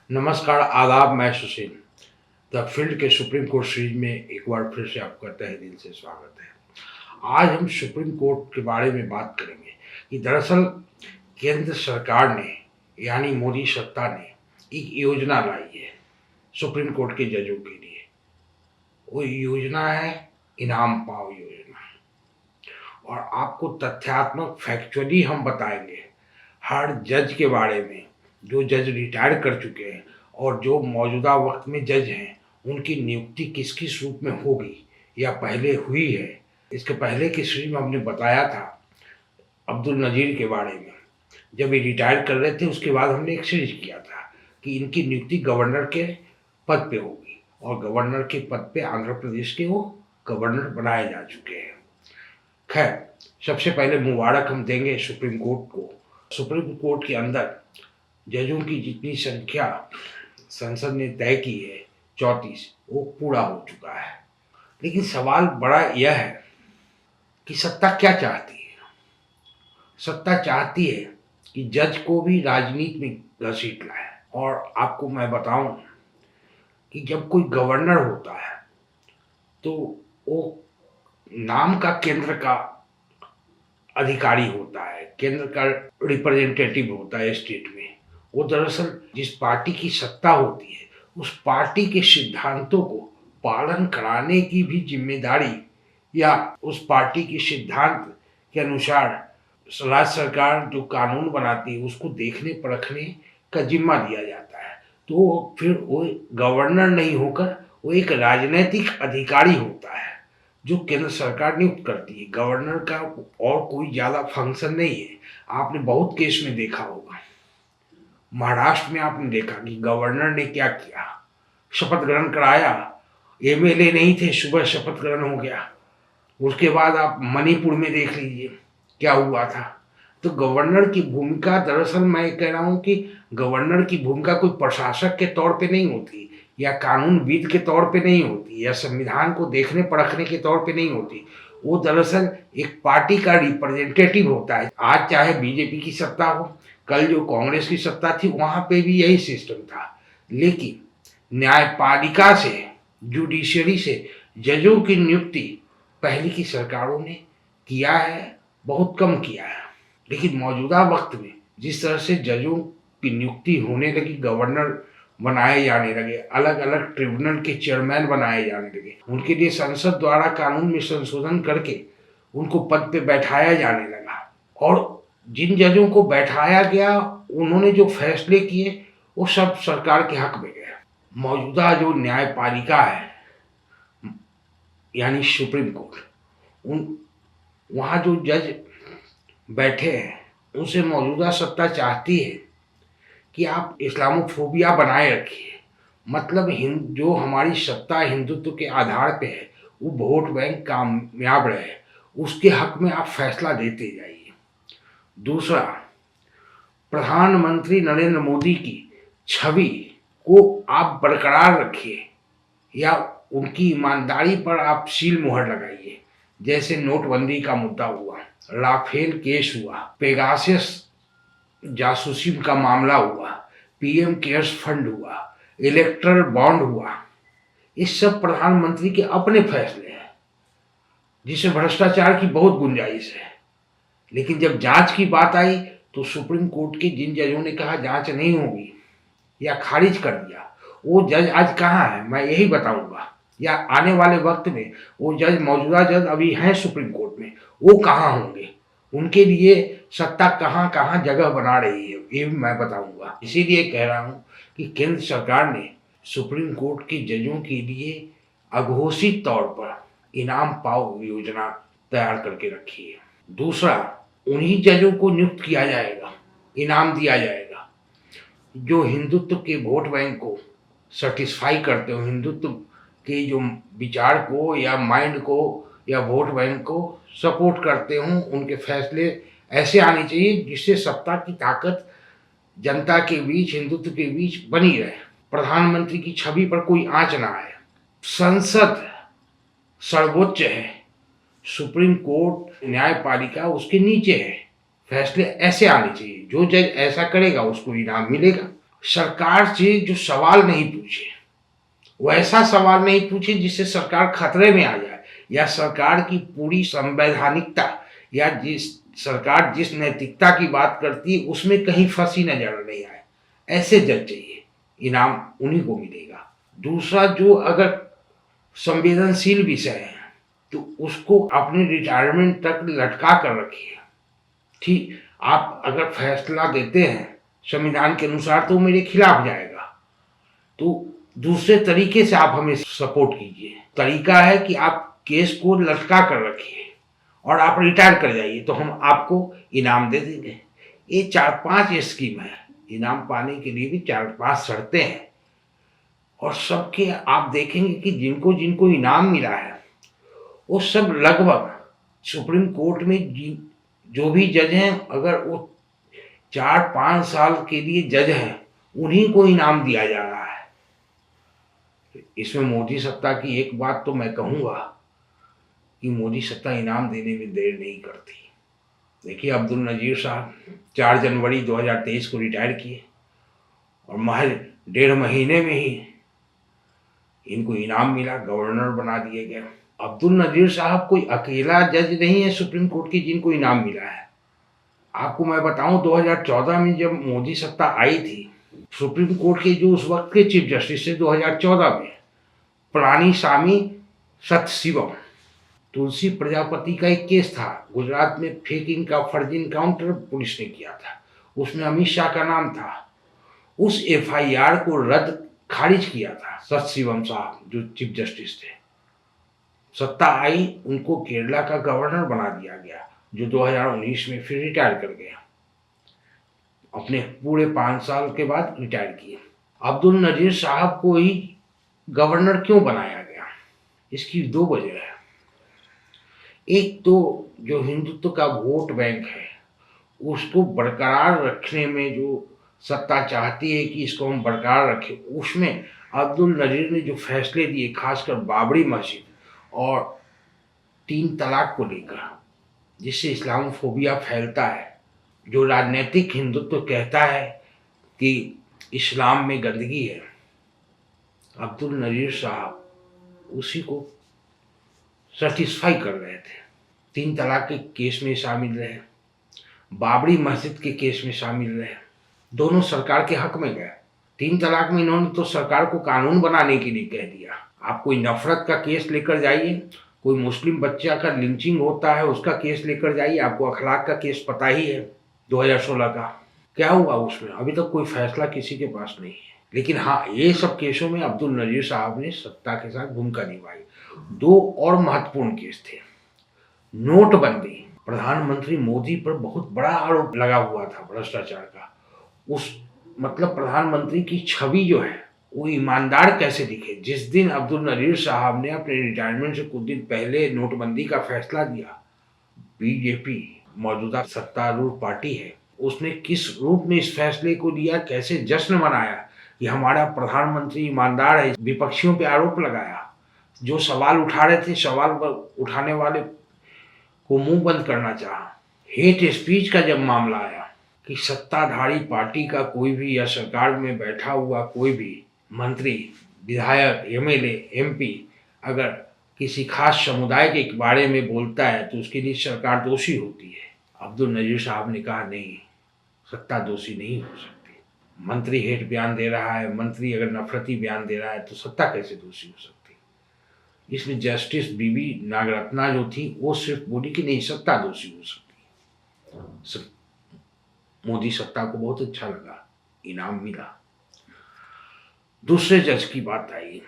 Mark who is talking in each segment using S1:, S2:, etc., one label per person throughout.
S1: नमस्कार, आदाब। मैं सुशील द फील्ड के सुप्रीम कोर्ट सीरीज में एक बार फिर से आपका तहे दिल से स्वागत है। आज हम सुप्रीम कोर्ट के बारे में बात करेंगे कि दरअसल केंद्र सरकार ने यानी मोदी सत्ता ने एक योजना लाई है सुप्रीम कोर्ट के जजों के लिए। वो योजना है इनाम पाओ योजना। और आपको तथ्यात्मक फैक्चुअली हम बताएंगे हर जज के बारे में, जो जज रिटायर कर चुके हैं और जो मौजूदा वक्त में जज हैं, उनकी नियुक्ति किस किस रूप में होगी या पहले हुई है। इसके पहले की सीरीज में हमने बताया था अब्दुल नज़ीर के बारे में। जब ये रिटायर कर रहे थे उसके बाद हमने एक सीरीज किया था कि इनकी नियुक्ति गवर्नर के पद पे होगी, और गवर्नर के पद पे आंध्र प्रदेश के वो गवर्नर बनाए जा चुके हैं। खैर, सबसे पहले मुबारक हम देंगे सुप्रीम कोर्ट को। सुप्रीम कोर्ट के अंदर जजों की जितनी संख्या संसद ने तय की है 34, वो पूरा हो चुका है। लेकिन सवाल बड़ा यह है कि सत्ता क्या चाहती है। सत्ता चाहती है कि जज को भी राजनीति में घसीट लाए। और आपको मैं बताऊं कि जब कोई गवर्नर होता है तो वो नाम का केंद्र का अधिकारी होता है, केंद्र का रिप्रेजेंटेटिव होता है स्टेट में। वो दरअसल जिस पार्टी की सत्ता होती है उस पार्टी के सिद्धांतों को पालन कराने की भी जिम्मेदारी, या उस पार्टी के सिद्धांत के अनुसार राज्य सरकार जो कानून बनाती है उसको देखने परखने का जिम्मा दिया जाता है। तो फिर वो गवर्नर नहीं होकर वो एक राजनीतिक अधिकारी होता है जो केंद्र सरकार नियुक्त करती है। गवर्नर का और कोई ज़्यादा फंक्शन नहीं है। आपने बहुत केस में देखा होगा, महाराष्ट्र में आपने देखा कि गवर्नर ने क्या किया, शपथ ग्रहण कराया, एमएलए नहीं थे, सुबह शपथ ग्रहण हो गया। उसके बाद आप मणिपुर में देख लीजिए क्या हुआ था। तो गवर्नर की भूमिका, दरअसल मैं कह रहा हूँ कि गवर्नर की भूमिका कोई प्रशासक के तौर पे नहीं होती, या कानूनविद के तौर पे नहीं होती, या संविधान को देखने परखने के तौर पे नहीं होती। वो दरअसल एक पार्टी का रिप्रेजेंटेटिव होता है। आज चाहे बीजेपी की सत्ता हो, कल जो कांग्रेस की सत्ता थी वहाँ पे भी यही सिस्टम था। लेकिन न्यायपालिका से, जुडिशरी से जजों की नियुक्ति पहले की सरकारों ने किया है, बहुत कम किया है। लेकिन मौजूदा वक्त में जिस तरह से जजों की नियुक्ति होने लगी, गवर्नर बनाए जाने लगे, अलग अलग ट्रिब्यूनल के चेयरमैन बनाए जाने लगे, उनके लिए संसद द्वारा कानून में संशोधन करके उनको पद पे बैठाया जाने लगा। और जिन जजों को बैठाया गया उन्होंने जो फैसले किए वो सब सरकार के हक में गए। मौजूदा जो न्यायपालिका है यानी सुप्रीम कोर्ट, उन वहाँ जो जज बैठे हैं उनसे मौजूदा सत्ता चाहती है कि आप इस्लामोफोबिया बनाए रखिए। मतलब जो हमारी सत्ता हिंदुत्व के आधार पे है वो वोट बैंक कामयाब रहे, उसके हक में आप फैसला देते जाइए। दूसरा, प्रधानमंत्री नरेंद्र मोदी की छवि को आप बरकरार रखिए, या उनकी ईमानदारी पर आप सील मोहर लगाइए। जैसे नोटबंदी का मुद्दा हुआ, राफेल केस हुआ, पेगासस जासूसी का मामला हुआ, पीएम केयर्स फंड हुआ, इलेक्ट्रल बॉन्ड हुआ। इस सब प्रधानमंत्री के अपने फैसले हैं जिसमें भ्रष्टाचार की बहुत गुंजाइश है। लेकिन जब जांच की बात आई तो सुप्रीम कोर्ट के जिन जजों ने कहा जांच नहीं होगी या खारिज कर दिया, वो जज आज कहाँ है मैं यही बताऊंगा। या आने वाले वक्त में वो जज, मौजूदा जज अभी हैं सुप्रीम कोर्ट में, वो कहाँ होंगे, उनके लिए सत्ता कहाँ कहाँ जगह बना रही है, ये भी मैं बताऊंगा। इसीलिए कह रहा हूँ कि केंद्र सरकार ने सुप्रीम कोर्ट के जजों के लिए अघोषित तौर पर इनाम पाओ योजना तैयार करके रखी है। दूसरा, उन्हीं जजों को नियुक्त किया जाएगा, इनाम दिया जाएगा जो हिंदुत्व के वोट बैंक को सेटिस्फाई करते हो, हिंदुत्व के जो विचार को या माइंड को या वोट बैंक को सपोर्ट करते हों। उनके फैसले ऐसे आने चाहिए जिससे सत्ता की ताकत जनता के बीच, हिंदुत्व के बीच बनी रहे, प्रधानमंत्री की छवि पर कोई आंच ना आए। संसद सर्वोच्च है, सुप्रीम कोर्ट न्यायपालिका उसके नीचे है। फैसले ऐसे आने चाहिए, जो जज ऐसा करेगा उसको इनाम मिलेगा। सरकार से जो सवाल नहीं पूछे, वैसा सवाल नहीं पूछे जिससे सरकार खतरे में आ जाए, या सरकार की पूरी संवैधानिकता या जिस सरकार जिस नैतिकता की बात करती है उसमें कहीं फंसी नजर नहीं आए, ऐसे जज चाहिए। इनाम उन्हीं को मिलेगा। दूसरा, जो अगर संवेदनशील विषय है तो उसको अपने रिटायरमेंट तक लटका कर रखिए। ठीक, आप अगर फैसला देते हैं संविधान के अनुसार तो मेरे खिलाफ जाएगा, तो दूसरे तरीके से आप हमें सपोर्ट कीजिए। तरीका है कि आप केस को लटका कर रखिए और आप रिटायर कर जाइए, तो हम आपको इनाम दे देंगे। ये 4-5 स्कीम है। इनाम पाने के लिए भी 4-5 शर्तें हैं, और सबके आप देखेंगे कि जिनको जिनको इनाम मिला है वो सब लगभग सुप्रीम कोर्ट में जो भी जज हैं, अगर वो 4-5 साल के लिए जज हैं, उन्हीं को इनाम दिया जा रहा है। इसमें मोदी सत्ता की एक बात तो मैं कहूँगा कि मोदी सत्ता इनाम देने में देर नहीं करती। देखिए, अब्दुल नज़ीर साहब 4 जनवरी 2023 को रिटायर किए और महज 1.5 महीने में ही इनको इनाम मिला, गवर्नर बना दिए गए। अब्दुल नज़ीर साहब कोई अकेला जज नहीं है सुप्रीम कोर्ट की जिनको इनाम मिला है। आपको मैं बताऊं, 2014 में जब मोदी सत्ता आई थी, सुप्रीम कोर्ट के जो उस वक्त के चीफ जस्टिस थे 2014 में, पलानीस्वामी सथशिवम, तुलसी प्रजापति का एक केस था गुजरात में, फर्जी इनकाउंटर पुलिस ने किया था, उसमें अमित शाह का नाम था। उस एफआईआर को रद्द खारिज किया था सथशिवम साहब जो चीफ जस्टिस थे। सत्ता आई, उनको केरला का गवर्नर बना दिया गया, जो 2019 में फिर रिटायर कर गया। अपने पूरे 5 साल के बाद रिटायर किए। अब्दुल नज़ीर साहब को ही गवर्नर क्यों बनाया गया? इसकी 2 वजह है। एक तो जो हिंदुत्व का वोट बैंक है उसको बरकरार रखने में जो सत्ता चाहती है कि इसको हम बरकरार रखें, उसमें अब्दुल नज़ीर ने जो फैसले दिए, खासकर बाबरी मस्जिद और 3 तलाक को लेकर, जिससे इस्लामोफोबिया फैलता है, जो राजनीतिक हिंदुत्व कहता है कि इस्लाम में गंदगी है, अब्दुल नज़ीर साहब उसी को सेटिस्फाई कर रहे थे। 3 तलाक के केस में शामिल रहे, बाबरी मस्जिद के केस में शामिल रहे, दोनों सरकार के हक में गए। 3 तलाक में इन्होंने तो सरकार को कानून बनाने के लिए कह दिया, आप कोई नफरत का केस लेकर जाइए, कोई मुस्लिम बच्चा का लिंचिंग होता है उसका केस लेकर जाइए, आपको अखलाक का केस पता ही है 2016 का क्या हुआ उसमें, अभी तक कोई फैसला किसी के पास नहीं है। लेकिन हाँ, ये सब केसों में अब्दुल नज़ीर साहब ने सत्ता के साथ भूमिका निभाई। 2 और महत्वपूर्ण केस थे। नोटबंदी, प्रधानमंत्री मोदी पर बहुत बड़ा आरोप लगा हुआ था भ्रष्टाचार का। उस मतलब प्रधानमंत्री की छवि जो है वो ईमानदार कैसे दिखे। जिस दिन अब्दुल नज़ीर साहब ने अपने रिटायरमेंट से कुछ दिन पहले नोटबंदी का फैसला दिया, बीजेपी मौजूदा सत्तारूढ़ पार्टी है, उसने किस रूप में इस फैसले को लिया, कैसे जश्न मनाया कि हमारा प्रधानमंत्री ईमानदार है। विपक्षियों पे आरोप लगाया, जो सवाल उठा रहे थे सवाल उठाने वाले को मुंह बंद करना चाहा। हेट स्पीच का जब मामला आया कि सत्ताधारी पार्टी का कोई भी या सरकार में बैठा हुआ कोई भी मंत्री, विधायक, एमएलए, एमपी अगर किसी खास समुदाय के बारे में बोलता है तो उसके लिए सरकार दोषी होती है। अब्दुल नज़ीर साहब ने कहा नहीं, सत्ता दोषी नहीं हो सकती। मंत्री हेट बयान दे रहा है, मंत्री अगर नफरती बयान दे रहा है तो सत्ता कैसे दोषी हो सकती। इसमें जस्टिस बीबी नागरत्ना जो थी वो सिर्फ बोली कि नहीं, सत्ता दोषी हो सकती। मोदी सत्ता को बहुत अच्छा लगा, इनाम मिला। दूसरे जज की बात आई,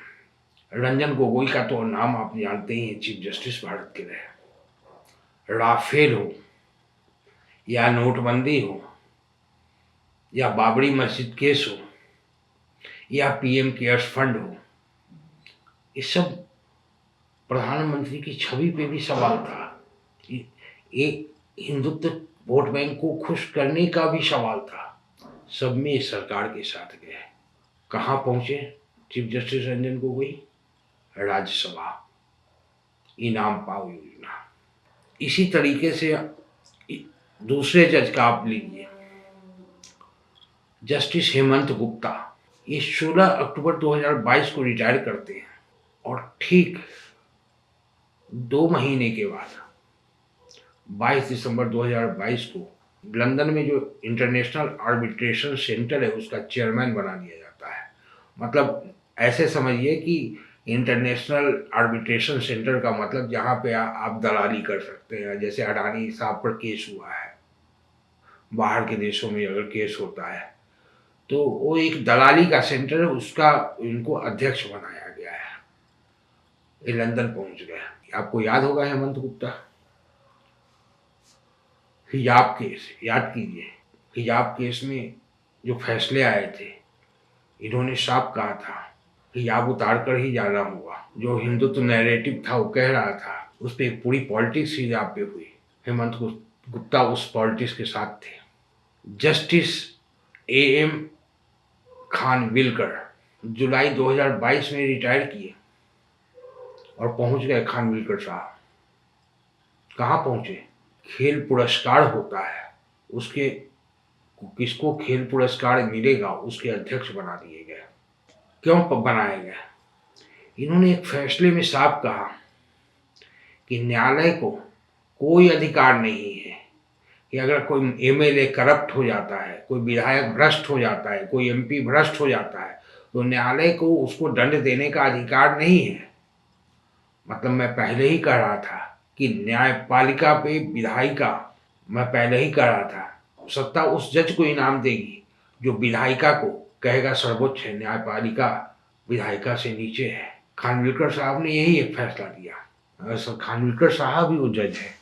S1: रंजन गोगोई का तो नाम आप जानते ही हैं, चीफ जस्टिस भारत के रहे। राफेल हो या नोटबंदी हो या बाबरी मस्जिद केस हो या पीएम केयर्स फंड हो, ये सब प्रधानमंत्री की छवि पे भी सवाल था। एक हिंदुत्व वोट बैंक को खुश करने का भी सवाल था। सब में इस सरकार के साथ गए। कहाँ पहुंचे चीफ जस्टिस रंजन गोगोई? राज्यसभा, इनाम पाओ योजना। इसी तरीके से दूसरे जज का आप लीजिए, जस्टिस हेमंत गुप्ता, ये 16 अक्टूबर 2022 को रिटायर करते हैं और ठीक 2 महीने के बाद 22 दिसंबर 2022 को लंदन में जो इंटरनेशनल आर्बिट्रेशन सेंटर है उसका चेयरमैन बना दिया जाता है। मतलब ऐसे समझिए कि इंटरनेशनल आर्बिट्रेशन सेंटर का मतलब जहाँ पे आप दलाली कर सकते हैं। जैसे अडानी साहब पर केस हुआ है, बाहर के देशों में अगर केस होता है तो वो एक दलाली का सेंटर है, उसका इनको अध्यक्ष बनाया गया है। ये लंदन पहुंच गया। आपको याद होगा हेमंत गुप्ता, हिजाब केस याद कीजिए। हिजाब केस में जो फैसले आए थे, इन्होंने साफ कहा था हिजाब उतार कर ही जाना होगा। जो हिंदुत्व नैरेटिव था वो कह रहा था, उस पर एक पूरी पॉलिटिक्स हिजाब पे हुई। हेमंत गुप्ता उस पॉलिटिक्स के साथ थे। जस्टिस AM खानविलकर जुलाई 2022 में रिटायर किए और पहुंच गए खानविलकर साहब। कहाँ पहुंचे? खेल पुरस्कार होता है, उसके किसको खेल पुरस्कार मिलेगा उसके अध्यक्ष बना दिए गए। क्यों बनाए गए? इन्होंने एक फैसले में साफ कहा कि न्यायालय को कोई अधिकार नहीं है कि अगर कोई MLA करप्ट हो जाता है, कोई विधायक भ्रष्ट हो जाता है, कोई MP भ्रष्ट हो जाता है, तो न्यायालय को उसको दंड देने का अधिकार नहीं है। मतलब मैं पहले ही कह रहा था कि न्यायपालिका पे विधायिका, मैं पहले ही कह रहा था सत्ता उस जज को इनाम देगी जो विधायिका को कहेगा सर्वोच्च है, न्यायपालिका विधायिका से नीचे है। खानविलकर साहब ने यही एक फैसला दिया। खानविलकर साहब ही वो जज है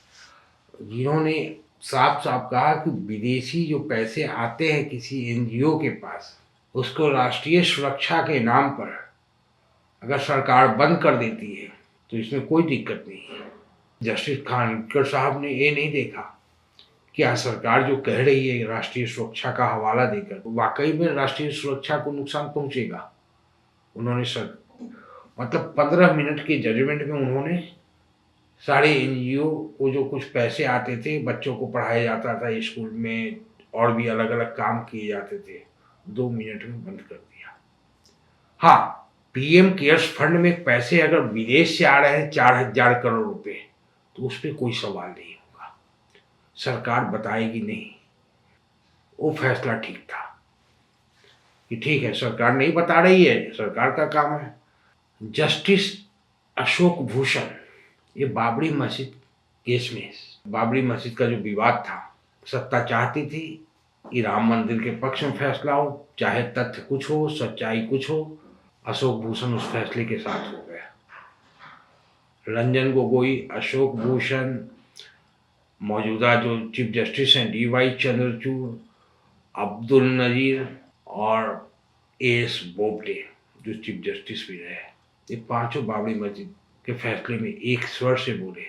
S1: जिन्होंने साफ साफ कहा कि विदेशी जो पैसे आते हैं किसी NGO के पास, उसको राष्ट्रीय सुरक्षा के नाम पर अगर सरकार बंद कर देती है तो इसमें कोई दिक्कत नहीं है। जस्टिस खानविलकर साहब ने ये नहीं देखा क्या सरकार जो कह रही है राष्ट्रीय सुरक्षा का हवाला देकर वाकई में राष्ट्रीय सुरक्षा को नुकसान पहुंचेगा। उन्होंने मतलब 15 मिनट के जजमेंट में उन्होंने सारे NGO को जो कुछ पैसे आते थे, बच्चों को पढ़ाया जाता था स्कूल में और भी अलग अलग काम किए जाते थे, 2 मिनट में बंद कर दिया। हाँ, PM केयर्स फंड में पैसे अगर विदेश से आ रहे हैं 4,000 करोड़ रुपए, तो उस पर कोई सवाल नहीं होगा, सरकार बताएगी नहीं। वो फैसला ठीक था कि ठीक है सरकार नहीं बता रही है, सरकार का काम है। जस्टिस अशोक भूषण, ये बाबरी मस्जिद केस में, बाबरी मस्जिद का जो विवाद था, सत्ता चाहती थी कि राम मंदिर के पक्ष में फैसला हो, चाहे तथ्य कुछ हो सच्चाई कुछ हो। अशोक भूषण उस फैसले के साथ हो गया। रंजन गोगोई, अशोक भूषण, मौजूदा जो चीफ जस्टिस हैं DY चंद्रचूड़, अब्दुल नजीर और AS बोबडे जो चीफ जस्टिस भी रहे, ये पांचों बाबरी मस्जिद के फैसले में एक स्वर से बोले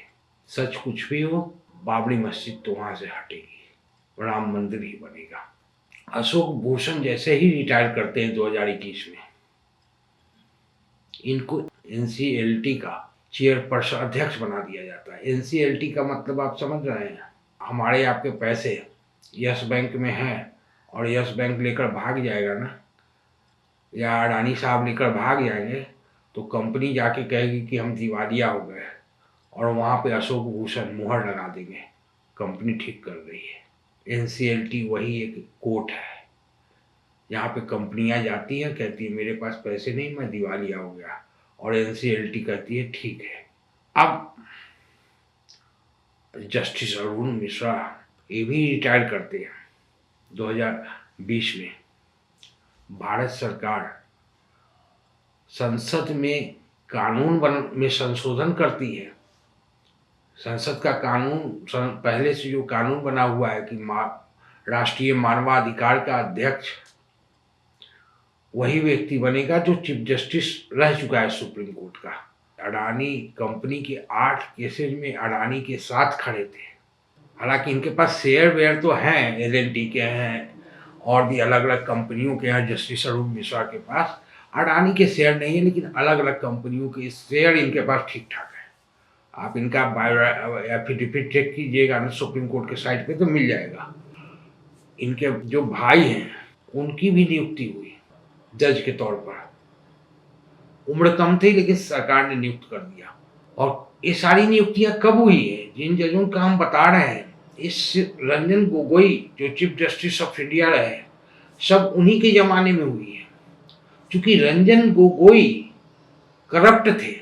S1: सच कुछ भी हो, बाबरी मस्जिद तो वहां से हटेगी, राम मंदिर ही बनेगा। अशोक भूषण जैसे ही रिटायर करते हैं 2021 में, इनको NCLT का चेयरपर्सन अध्यक्ष बना दिया जाता है। NCLT का मतलब आप समझ रहे हैं, हमारे आपके पैसे यस बैंक में हैं और यस बैंक लेकर भाग जाएगा ना, या अडानी साहब लेकर भाग जाएंगे तो कंपनी जाके कहेगी कि हम दिवालिया हो गए और वहाँ पे अशोक भूषण मुहर लगा देंगे कंपनी ठीक कर रही है। NCLT वही एक कोर्ट है यहाँ पे कंपनियां जाती हैं, कहती है मेरे पास पैसे नहीं, मैं दिवालिया हो गया, और NCLT कहती है ठीक है। अब जस्टिस अरुण मिश्रा ये भी रिटायर करते हैं 2020 में। भारत सरकार संसद में कानून में संशोधन करती है। संसद का कानून पहले से जो कानून बना हुआ है कि राष्ट्रीय मानवाधिकार का अध्यक्ष वही व्यक्ति बनेगा जो चीफ जस्टिस रह चुका है सुप्रीम कोर्ट का। अडानी कंपनी के 8 केसेज में अडानी के साथ खड़े थे। हालांकि इनके पास शेयर वेयर तो हैं, L&T के हैं और भी अलग अलग कंपनियों के हैं। जस्टिस अरुण मिश्रा के पास अडानी के शेयर नहीं है, लेकिन अलग अलग कंपनियों के शेयर इनके पास ठीक ठाक है। आप इनका एफिडेविट चेक कीजिएगा ना सुप्रीम कोर्ट के साइट पे तो मिल जाएगा। इनके जो भाई हैं उनकी भी नियुक्ति हुई जज के तौर पर। उम्र कम थी लेकिन सरकार ने नियुक्त कर दिया। और ये सारी नियुक्तियां कब हुई है? जिन जजों का हम बता रहे हैं, इस रंजन गोगोई जो चीफ जस्टिस ऑफ इंडिया रहे, सब उन्हीं के जमाने में हुई है। क्योंकि रंजन गोगोई करप्ट थे,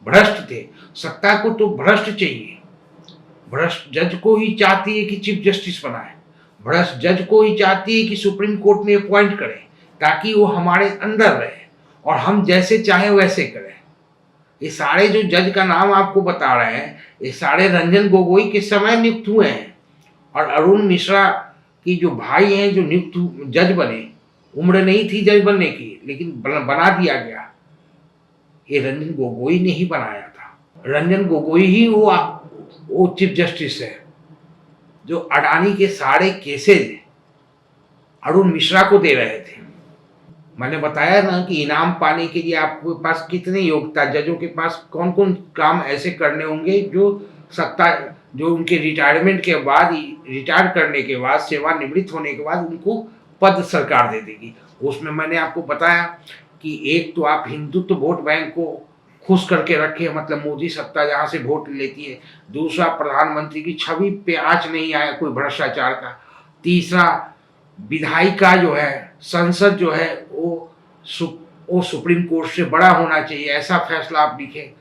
S1: भ्रष्ट थे। सत्ता को तो भ्रष्ट चाहिए, भ्रष्ट जज को ही चाहती है कि चीफ जस्टिस बनाए, भ्रष्ट जज को ही चाहती है कि सुप्रीम कोर्ट में अपॉइंट करें, ताकि वो हमारे अंदर रहे और हम जैसे चाहें वैसे करें। ये सारे जो जज का नाम आपको बता रहे हैं, ये सारे रंजन गोगोई के समय नियुक्त हुए हैं। और अरुण मिश्रा की जो भाई हैं जो नियुक्त जज बने, उम्र नहीं थी जज बनने की, लेकिन बना दिया गया। ये रंजन गोगोई ने ही बनाया था। रंजन गोगोई ही वो चीफ जस्टिस है जो अडानी के सारे केसेज अरुण मिश्रा को दे रहे थे। मैंने बताया ना कि इनाम पाने के लिए आपके पास कितनी योग्यता, जजों के पास कौन कौन काम ऐसे करने होंगे जो सत्ता, जो उनके रिटायरमेंट के बाद, रिटायर करने के बाद, सेवानिवृत्त होने के बाद उनको पद सरकार दे देगी। उसमें मैंने आपको बताया कि एक तो आप हिंदुत्व वोट बैंक को खुश करके रखे, मतलब मोदी सत्ता जहाँ से वोट लेती है। दूसरा, प्रधानमंत्री की छवि पे आँच नहीं आया कोई भ्रष्टाचार का। तीसरा, विधायिका जो है, संसद जो है, वो सुप्रीम कोर्ट से बड़ा होना चाहिए, ऐसा फैसला आप लिखें।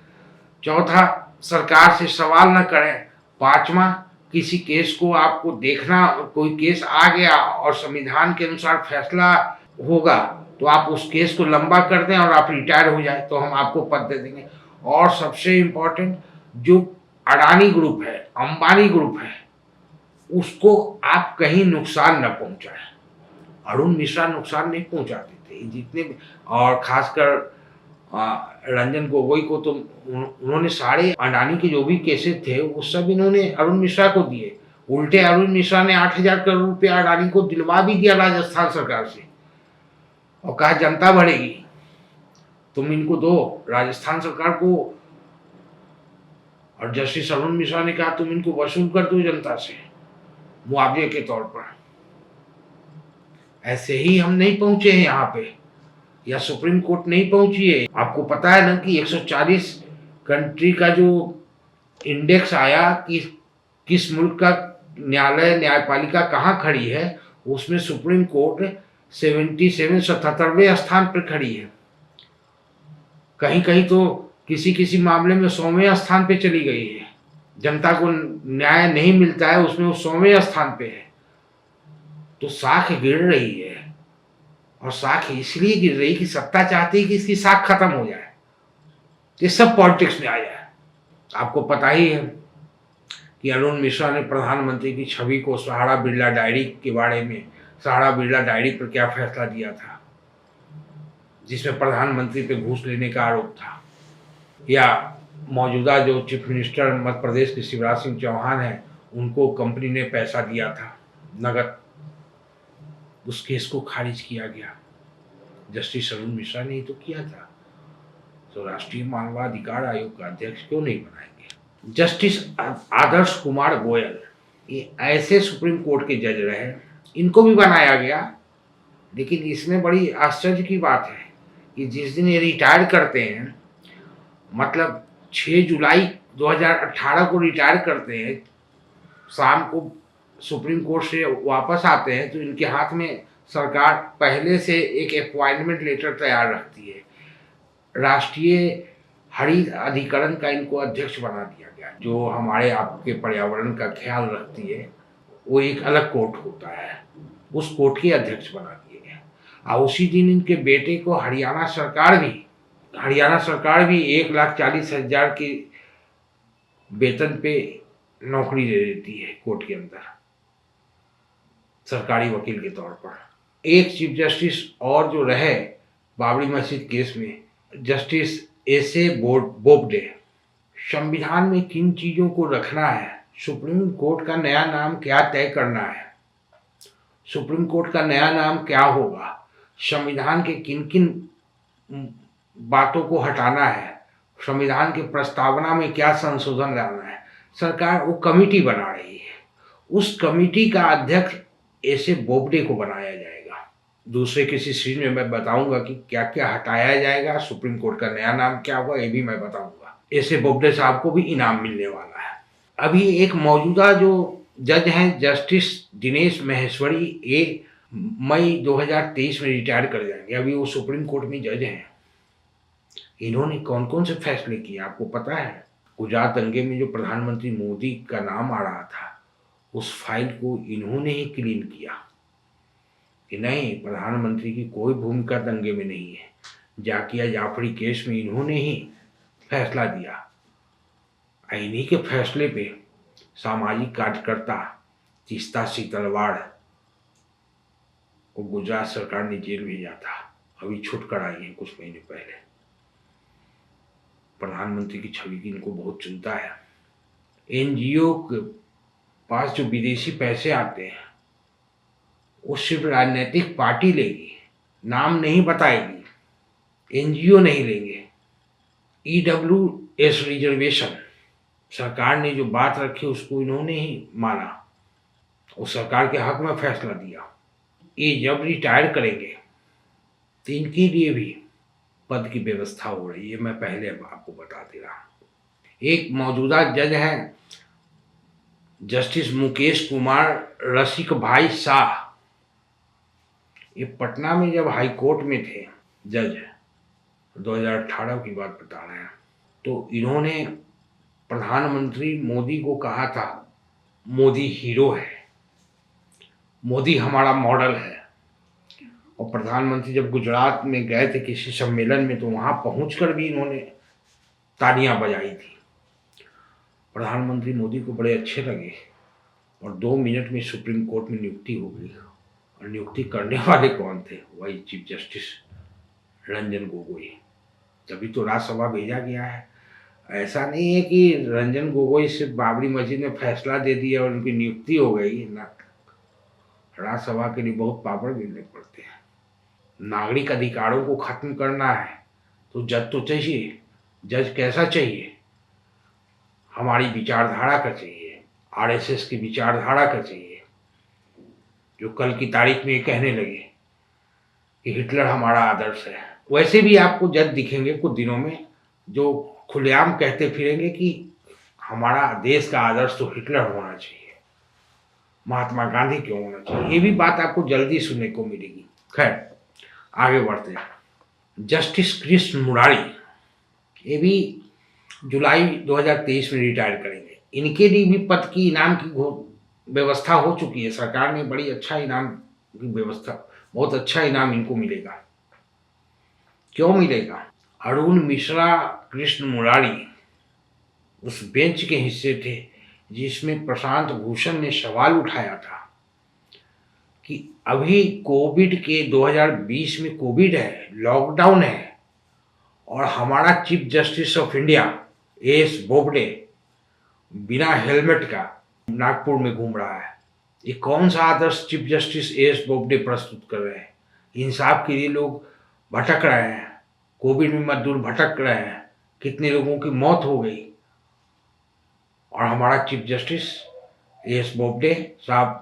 S1: चौथा, सरकार से सवाल न करें। पांचवा, किसी केस को आपको देखना, कोई केस आ गया और संविधान के अनुसार फैसला होगा तो आप उस केस को लंबा कर दें और आप रिटायर हो जाए तो हम आपको पद दे देंगे। और सबसे इम्पोर्टेंट, जो अडानी ग्रुप है, अंबानी ग्रुप है, उसको आप कहीं नुकसान न पहुंचाएं। अरुण मिश्रा नुकसान नहीं पहुंचाते थे जितने भी, और खासकर रंजन गोगोई को तो उन्होंने सारे अडानी के जो भी केसेस थे वो सब इन्होंने अरुण मिश्रा को दिए। उल्टे अरुण मिश्रा ने 8,000 करोड़ रुपया अडानी को दिलवा भी दिया राजस्थान सरकार से, और कहा जनता बढ़ेगी, तुम इनको दो राजस्थान सरकार को। और जस्टिस अरुण मिश्रा ने कहा तुम इनको वसूल कर दो जनता से मुआवजे के तौर पर। ऐसे ही हम नहीं पहुंचे हैं यहाँ पे, या सुप्रीम कोर्ट नहीं पहुंची है। आपको पता है ना कि 140 कंट्री का जो इंडेक्स आया कि किस मुल्क का न्यायालय, न्यायपालिका कहाँ खड़ी है, उसमें सुप्रीम कोर्ट 77वें स्थान पर खड़ी है। कहीं कहीं तो किसी किसी मामले में 100वें स्थान पे चली गई है। जनता को न्याय नहीं मिलता है, उसमें वो 100वें स्थान पे है। तो साख गिर रही है, और साख इसलिए गिर रही कि सत्ता चाहती है कि इसकी साख खत्म हो जाए, ये सब पॉलिटिक्स में आ जाए। आपको पता ही है कि अरुण मिश्रा ने प्रधानमंत्री की छवि को सहारा बिरला डायरी के बारे में, सहारा बिरला डायरी पर क्या फैसला दिया था, जिसमें प्रधानमंत्री पे घूस लेने का आरोप था। या मौजूदा जो चीफ मिनिस्टर मध्य प्रदेश के शिवराज सिंह चौहान हैं, उनको कंपनी ने पैसा दिया था नगद, उस केस को खारिज किया गया। जस्टिस अरुण मिश्रा ने ही तो किया था। तो राष्ट्रीय मानवाधिकार आयोग का अध्यक्ष क्यों नहीं बनाएंगे? जस्टिस आदर्श कुमार गोयल, ये ऐसे सुप्रीम कोर्ट के जज रहे, इनको भी बनाया गया। लेकिन इसमें बड़ी आश्चर्य की बात है कि जिस दिन ये रिटायर करते हैं, मतलब 6 जुलाई 2018 को रिटायर करते हैं, शाम को सुप्रीम कोर्ट से वापस आते हैं, तो इनके हाथ में सरकार पहले से एक अपॉइंटमेंट लेटर तैयार रखती है। राष्ट्रीय हरित अधिकरण का इनको अध्यक्ष बना दिया गया, जो हमारे आपके पर्यावरण का ख्याल रखती है। वो एक अलग कोर्ट होता है, उस कोर्ट के अध्यक्ष बना दिए गए। और उसी दिन इनके बेटे को हरियाणा सरकार भी 1,40,000 के वेतन पे नौकरी दे देती है कोर्ट के अंदर, सरकारी वकील के तौर पर। एक चीफ जस्टिस और जो रहे बाबरी मस्जिद केस में, जस्टिस एस.ए. बोबडे। संविधान में किन चीज़ों को रखना है, सुप्रीम कोर्ट का नया नाम क्या तय करना है, सुप्रीम कोर्ट का नया नाम क्या होगा, संविधान के किन किन बातों को हटाना है, संविधान के प्रस्तावना में क्या संशोधन लाना है, सरकार वो कमेटी बना रही है। उस कमेटी का अध्यक्ष एस.ए. बोबडे को बनाया जाएगा। दूसरे किसी सीरीज में मैं बताऊंगा कि क्या क्या हटाया जाएगा, सुप्रीम कोर्ट का नया नाम क्या होगा, ये भी मैं बताऊंगा। ऐसे बोबडे साहब को भी इनाम मिलने वाला है। अभी एक मौजूदा जो जज हैं जस्टिस दिनेश माहेश्वरी, ये मई 2023 में रिटायर कर जाएंगे। अभी वो सुप्रीम कोर्ट में जज हैं। इन्होंने कौन कौन से फैसले किए आपको पता है? गुजरात दंगे में जो प्रधानमंत्री मोदी का नाम आ रहा था, उस फाइल को इन्होंने ही क्लीन किया कि नहीं, प्रधानमंत्री की कोई भूमिका दंगे में नहीं है। जाकिया जाफरी केस में इन्होंने ही फैसला दिया। इन्हीं के फैसले पे सामाजिक कार्यकर्ता तीस्ता सीतलवाड़ को गुजरात सरकार ने जेल भेजा था। अभी छूट कर आई है कुछ महीने पहले। प्रधानमंत्री की छवि की इनको बहुत चिंता है। एनजीओ के पास जो विदेशी पैसे आते हैं वो सिर्फ राजनीतिक पार्टी लेगी, नाम नहीं बताएगी, एनजीओ नहीं लेंगे। ईडब्ल्यूएस रिजर्वेशन सरकार ने जो बात रखी उसको इन्होंने ही माना और सरकार के हक में फैसला दिया। ये जब रिटायर करेंगे तो इनके लिए भी पद की व्यवस्था हो रही है, मैं पहले आपको बता दे रहा हूँ। एक मौजूदा जज हैं जस्टिस मुकेश कुमार रसिक भाई शाह। ये पटना में जब हाई कोर्ट में थे जज, 2018 की बात बता रहे हैं, तो इन्होंने प्रधानमंत्री मोदी को कहा था मोदी हीरो है, मोदी हमारा मॉडल है। और प्रधानमंत्री जब गुजरात में गए थे किसी सम्मेलन में, तो वहाँ पहुँचकर भी इन्होंने तालियां बजाई थी। प्रधानमंत्री मोदी को बड़े अच्छे लगे और 2 मिनट में सुप्रीम कोर्ट में नियुक्ति हो गई। और नियुक्ति करने वाले कौन थे? वही चीफ जस्टिस रंजन गोगोई। तभी तो राज्यसभा भेजा गया है। ऐसा नहीं है कि रंजन गोगोई सिर्फ बाबरी मस्जिद में फैसला दे दिया और उनकी नियुक्ति हो गई ना। राज्यसभा के लिए बहुत पावर मिलने पड़ते हैं। नागरिक अधिकारों को खत्म करना है तो जज तो चाहिए। जज कैसा चाहिए? हमारी विचारधारा का चाहिए, आरएसएस की विचारधारा का चाहिए, जो कल की तारीख में कहने लगे कि हिटलर हमारा आदर्श है। वैसे भी आपको जज दिखेंगे कुछ दिनों में जो खुलेआम कहते फिरेंगे कि हमारा देश का आदर्श तो हिटलर होना चाहिए, महात्मा गांधी क्यों होना चाहिए। ये भी बात आपको जल्दी सुनने को मिलेगी। खैर आगे बढ़ते हैं। जस्टिस कृष्ण मुरारी, ये भी जुलाई 2023 में रिटायर करेंगे। इनके लिए भी पद की इनाम की व्यवस्था हो चुकी है। सरकार ने बड़ी अच्छा इनाम की व्यवस्था, बहुत अच्छा इनाम इनको मिलेगा। क्यों मिलेगा? अरुण मिश्रा कृष्ण मुरारी उस बेंच के हिस्से थे जिसमें प्रशांत भूषण ने सवाल उठाया था कि अभी कोविड के 2020 में कोविड है, लॉकडाउन है, और हमारा chief justice of India S Bobde बिना हेलमेट का नागपुर में घूम रहा है। ये कौन सा आदर्श चीफ जस्टिस एस बोबडे प्रस्तुत कर रहे हैं? इंसाफ के लिए लोग भटक रहे हैं, कोविड में मजदूर भटक रहे हैं, कितने लोगों की मौत हो गई, और हमारा चीफ जस्टिस एस बोबडे साहब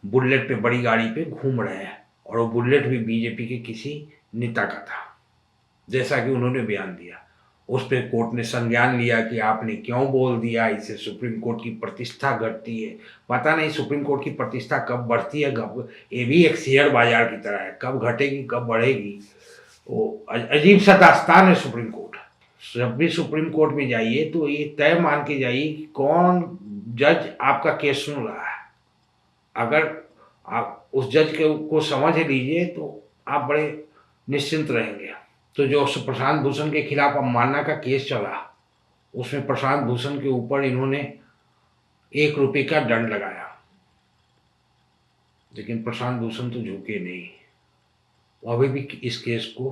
S1: बुलेट पे, बड़ी गाड़ी पे घूम रहे हैं। और वो बुलेट भी बीजेपी के किसी नेता का था, जैसा कि उन्होंने बयान दिया। उस पर कोर्ट ने संज्ञान लिया कि आपने क्यों बोल दिया, इससे सुप्रीम कोर्ट की प्रतिष्ठा घटती है। पता नहीं सुप्रीम कोर्ट की प्रतिष्ठा कब बढ़ती है, कब, ये भी एक शेयर बाजार की तरह है, कब घटेगी कब बढ़ेगी। वो अजीब सा दास्तान है सुप्रीम कोर्ट। जब भी सुप्रीम कोर्ट में जाइए तो ये तय मान के जाइए कि कौन जज आपका केस सुन रहा है। अगर आप उस जज को समझ लीजिए तो आप बड़े निश्चिंत रहेंगे। तो जो प्रशांत भूषण के खिलाफ अवमानना का केस चला, उसमें प्रशांत भूषण के ऊपर इन्होंने ₹1 का दंड लगाया, लेकिन प्रशांत भूषण तो झुके नहीं। अभी भी इस केस को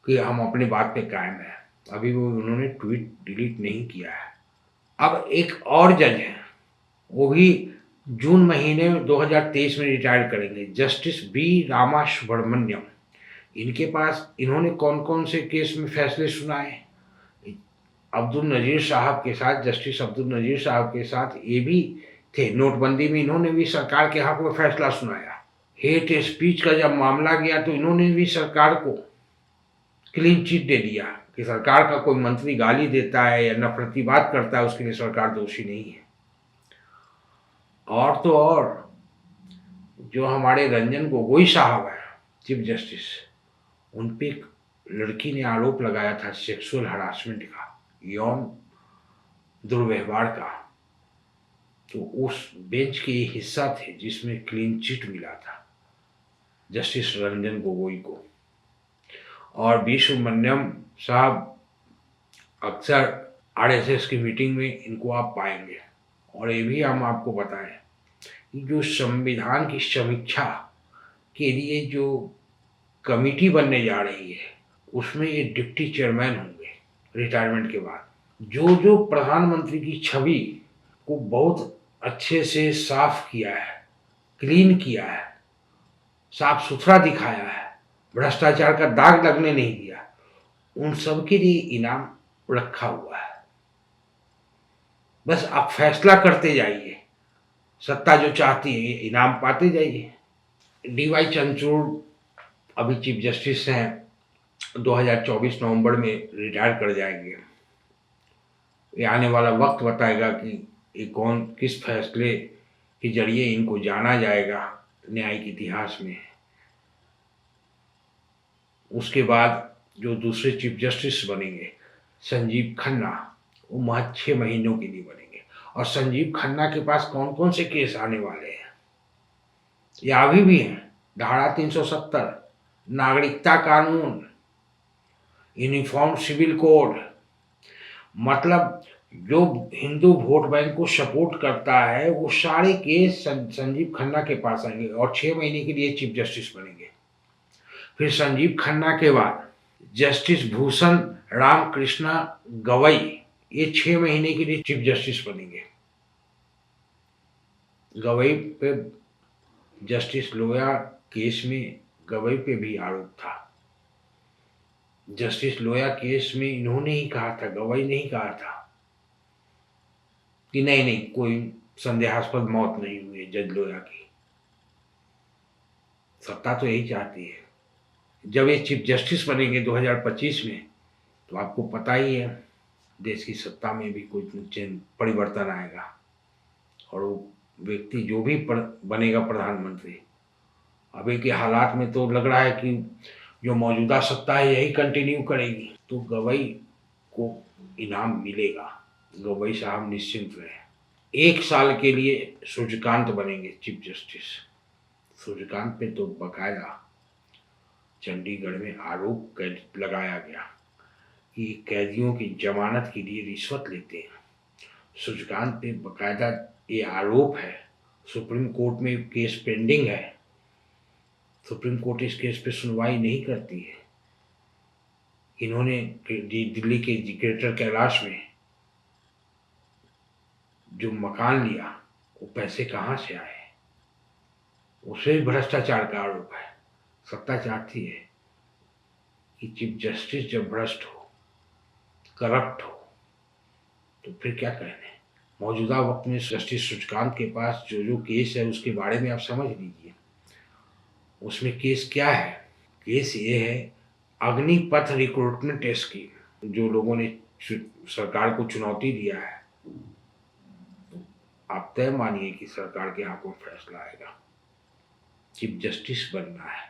S1: कि हम अपनी बात पे कायम है, अभी वो उन्होंने ट्वीट डिलीट नहीं किया है। अब एक और जज हैं, वो भी जून महीने 2023 में रिटायर करेंगे, जस्टिस बी रामा सुब्रमण्यम। इनके पास इन्होंने कौन कौन से केस में फैसले सुनाए? अब्दुल नज़ीर साहब के साथ, जस्टिस अब्दुल नज़ीर साहब के साथ ये भी थे। नोटबंदी में इन्होंने भी सरकार के हक में फैसला सुनाया। हेट स्पीच का जब मामला गया तो इन्होंने भी सरकार को क्लीन चिट दे दिया कि सरकार का कोई मंत्री गाली देता है या नफरती बात करता है उसके लिए सरकार दोषी नहीं है। और तो और जो हमारे रंजन गोगोई साहब हैं चीफ जस्टिस, उन पे एक लड़की ने आरोप लगाया था सेक्सुअल हरासमेंट का, यौन दुर्व्यवहार का, तो उस बेंच के हिस्सा थे जिसमें क्लीन चिट मिला था जस्टिस रंजन गोगोई को। और बी सुब्रमण्यम साहब अक्सर आरएसएस की मीटिंग में इनको आप पाएंगे। और ये भी हम आपको बताएं कि जो संविधान की समीक्षा के लिए जो कमेटी बनने जा रही है उसमें ये डिप्टी चेयरमैन होंगे रिटायरमेंट के बाद। जो जो प्रधानमंत्री की छवि को बहुत अच्छे से साफ किया है, क्लीन किया है, साफ सुथरा दिखाया है, भ्रष्टाचार का दाग लगने नहीं दिया, उन सब के लिए इनाम रखा हुआ है। बस आप फैसला करते जाइए, सत्ता जो चाहती है इनाम पाते जाइए। डीवाई चंद्रचूड़ अभी चीफ जस्टिस हैं, 2024 नवंबर में रिटायर कर जाएंगे। ये आने वाला वक्त बताएगा कि ये कौन किस फैसले के जरिए इनको जाना जाएगा न्यायिक इतिहास में। उसके बाद जो दूसरे चीफ जस्टिस बनेंगे संजीव खन्ना, वो महज 6 महीनों के लिए बनेंगे। और संजीव खन्ना के पास कौन कौन से केस आने वाले हैं या अभी भी हैं? धारा 370, नागरिकता कानून, यूनिफॉर्म सिविल कोड, मतलब जो हिंदू वोट बैंक को सपोर्ट करता है वो सारे केस संजीव खन्ना के पास आएंगे और 6 महीने के लिए चीफ जस्टिस बनेंगे। फिर संजीव खन्ना के बाद जस्टिस भूषण रामकृष्णा गवई, ये 6 महीने के लिए चीफ जस्टिस बनेंगे। गवई पे जस्टिस लोया केस में गवई पे भी आरोप था। जस्टिस लोया केस में इन्होंने ही कहा था, गवई नहीं कहा था कि नहीं नहीं कोई संदेहास्पद मौत नहीं हुई है जज लोया की। सत्ता तो यही चाहती है। जब ये चीफ जस्टिस बनेंगे 2025 में तो आपको पता ही है देश की सत्ता में भी कुछ परिवर्तन आएगा और वो व्यक्ति जो भी बनेगा प्रधानमंत्री, अभी के हालात में तो लग रहा है कि जो मौजूदा सत्ता है यही कंटिन्यू करेगी, तो गवई को इनाम मिलेगा। गवई साहब निश्चिंत रहे। 1 साल के लिए सूर्यकांत बनेंगे चीफ जस्टिस। सूर्यकांत पे तो बकायदा चंडीगढ़ में आरोप लगाया गया कि कैदियों की जमानत के लिए रिश्वत लेते हैं। सूर्यकांत पे बकायदा ये आरोप है। सुप्रीम कोर्ट में केस पेंडिंग है, सुप्रीम कोर्ट इस केस पे सुनवाई नहीं करती है। इन्होंने दिल्ली के ग्रेटर कैलाश में जो मकान लिया वो पैसे कहाँ से आए, उसे भ्रष्टाचार का आरोप है। सत्ता चाहती है कि चीफ जस्टिस जब भ्रष्ट हो, करप्ट हो, तो फिर क्या कहने। मौजूदा वक्त में जस्टिस सूर्यकांत के पास जो जो केस है उसके बारे में आप समझ लीजिए। उसमें केस क्या है? केस ये है अग्निपथ रिक्रूटमेंट स्कीम, जो लोगों ने सरकार को चुनौती दिया है। आप तय मानिए कि सरकार के हाथों फैसला आएगा। चीफ जस्टिस बनना है,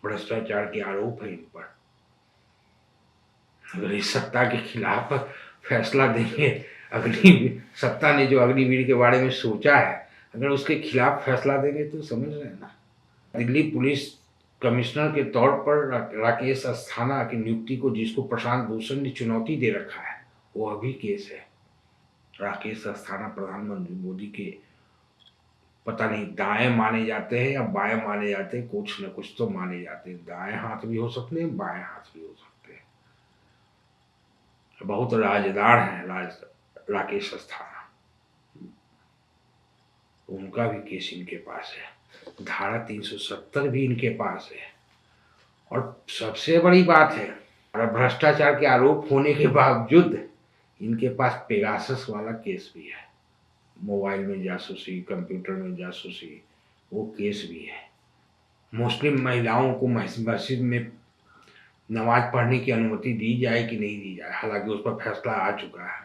S1: भ्रष्टाचार के आरोप है इन पर। अगर इस सत्ता के खिलाफ फैसला देंगे, अग्नि सत्ता ने जो अग्निवीर के बारे में सोचा है अगर उसके खिलाफ फैसला देंगे तो समझ रहे हैं ना। दिल्ली पुलिस कमिश्नर के तौर पर राकेश अस्थाना की नियुक्ति को जिसको प्रशांत भूषण ने चुनौती दे रखा है वो अभी केस है। राकेश अस्थाना प्रधानमंत्री मोदी के पता नहीं दाएं माने जाते हैं या बाएं माने जाते हैं, कुछ न कुछ तो माने जाते हैं। दाएं हाथ भी हो सकते हैं, बाएं हाथ भी हो सकते हैं। बहुत राजदार हैं राकेश अस्थाना, उनका भी केस इनके पास है। धारा 370 भी इनके पास है। और सबसे बड़ी बात है, भ्रष्टाचार के आरोप होने के बावजूद इनके पास पेगासस वाला केस भी है। मोबाइल में जासूसी, कंप्यूटर में जासूसी, वो केस भी है। मुस्लिम महिलाओं को मस्जिद में नमाज पढ़ने की अनुमति दी जाए कि नहीं दी जाए, हालांकि उस पर फैसला आ चुका है।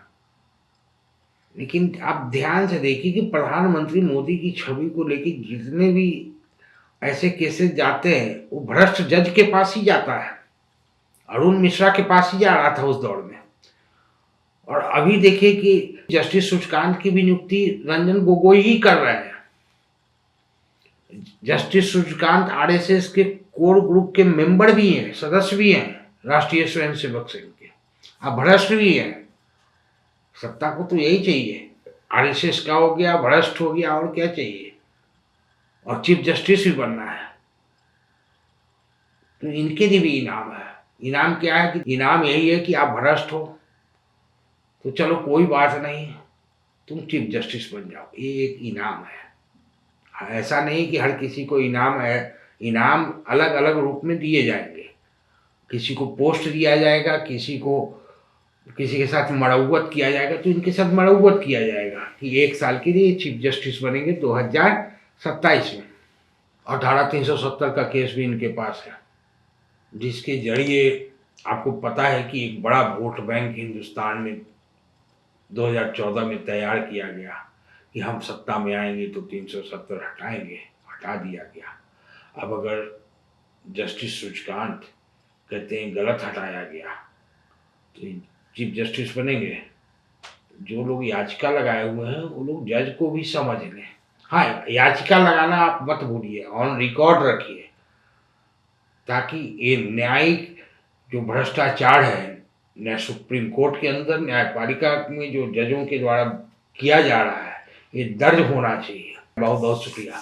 S1: लेकिन आप ध्यान से देखिए कि प्रधानमंत्री मोदी की छवि को लेकर जितने भी ऐसे केसेस जाते हैं वो भ्रष्ट जज के पास ही जाता है। अरुण मिश्रा के पास ही जा रहा था उस दौर में। और अभी देखिए कि जस्टिस सूर्यकांत की भी नियुक्ति रंजन गोगोई ही कर रहे हैं। जस्टिस सूर्यकांत आरएसएस के कोर ग्रुप के मेंबर भी हैं, सदस्य भी हैं, राष्ट्रीय स्वयंसेवक संघ के। अब भ्रष्ट भी हैं। सत्ता को तो यही चाहिए, आरएसएस का हो गया, भ्रष्ट हो गया, और क्या चाहिए, और चीफ जस्टिस भी बनना है। तो इनके लिए भी इनाम है। इनाम क्या है कि इनाम यही है कि आप भ्रष्ट हो तो चलो कोई बात नहीं, तुम चीफ जस्टिस बन जाओ, ये एक इनाम है। ऐसा नहीं कि हर किसी को इनाम है, इनाम अलग अलग रूप में दिए जाएंगे। किसी को पोस्ट दिया जाएगा, किसी को किसी के साथ मरौवत किया जाएगा, तो इनके साथ मरौवत किया जाएगा कि 1 साल के लिए चीफ जस्टिस बनेंगे 2027 में। और धारा 370 का केस भी इनके पास है, जिसके जरिए आपको पता है कि एक बड़ा वोट बैंक हिंदुस्तान में 2014 में तैयार किया गया कि हम सत्ता में आएंगे तो 370 हटाएंगे, हटा दिया गया। अब अगर जस्टिस सूर्यकांत कहते हैं गलत हटाया गया तो चीफ जस्टिस बनेंगे। जो लोग याचिका लगाए हुए हैं वो लोग जज को भी समझ लें। हाँ, याचिका लगाना आप मत भूलिए, ऑन रिकॉर्ड रखिए, ताकि ये न्यायिक जो भ्रष्टाचार है सुप्रीम कोर्ट के अंदर, न्यायपालिका में जो जजों के द्वारा किया जा रहा है, ये दर्ज होना चाहिए। बहुत बहुत शुक्रिया।